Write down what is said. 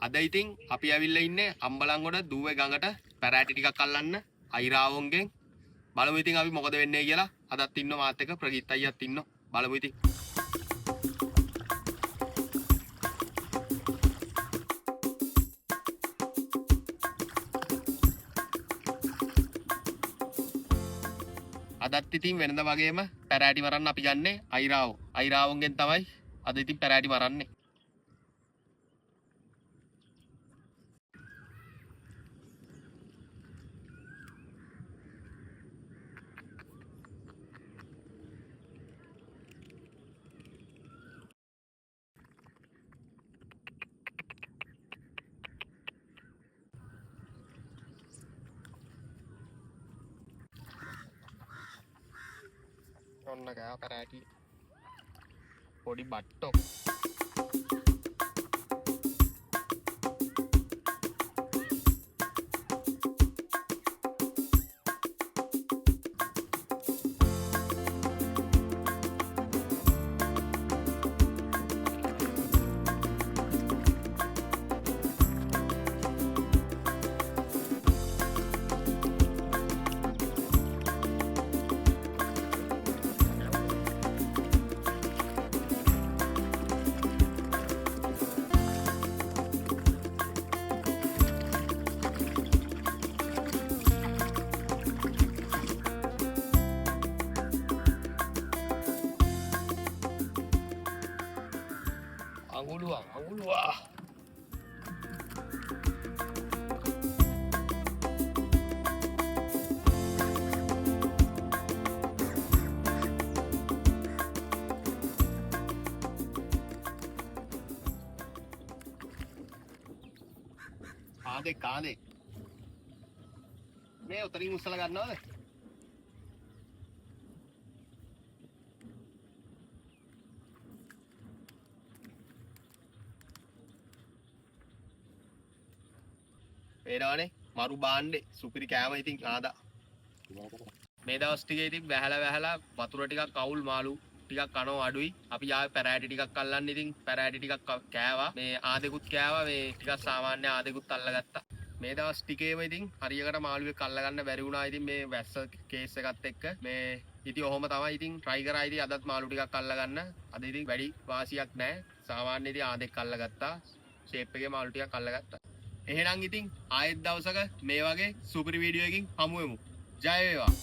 අද ඉතින් අපි ඇවිල්ලා ඉන්නේ අම්බලන්ගොඩ දුවේ ගඟට පැරෑටි ටිකක් අල්ලන්න අයිරාවොන්ගෙන්. බලමු ඉතින් අපි මොකද වෙන්නේ කියලා. අදත් ඉන්න මාත් එක්ක ප්‍රගීත් අයියාත් ඉන්නවා. බලමු ඉතින්. අදත් ඉතින් වෙනද වගේම පැරෑටි මරන්න අපි ගන්නේ අයිරාවෝ. අයිරාවොන්ගෙන් තමයි අද ඉතින් පැරෑටි මරන්නේ. ඔන්න ගා පැරෑටි පොඩි බට්ටෝ. Angulua. Kade. මේ උතරින් උස්සලා ගන්නවද? පේනවනේ මරු බාණ්ඩේ සුපිරි කෑම ඉතින් ආදා. මේ දවස් ටිකේ ඉතින් වැහලා වතුර ටිකක් අවුල් මාළු ටිකක් කනෝ අඩුයි. අපි ආවේ පැරෑටි ටිකක් අල්ලන්න ඉතින් පැරෑටි ටිකක් කෑවා. මේ ආදෙකුත් කෑවා. මේ ටිකක් සාමාන්‍ය ආදෙකුත් අල්ලගත්තා. මේ දවස් ටිකේම ඉතින් හරියකට මාළුවෙක් අල්ලගන්න බැරි වුණා ඉතින් මේ වැස්ස කේස් එකත් එක්ක. මේ ඉතින් ඔහොම තමයි ඉතින් try කරා ඉතින් අදත් මාළු ටිකක් අල්ලගන්න. අද ඉතින් වැඩි වාසියක් නැහැ. සාමාන්‍ය ඉතින් ආදෙක් අල්ලගත්තා. ෂේප් එකේ මාළු ටිකක් අල්ලගත්තා. එහෙනම් ඉතින් ආයෙත් දවසක මේ වගේ සුපිරි වීඩියෝ එකකින් හමු වෙමු. ජය වේවා.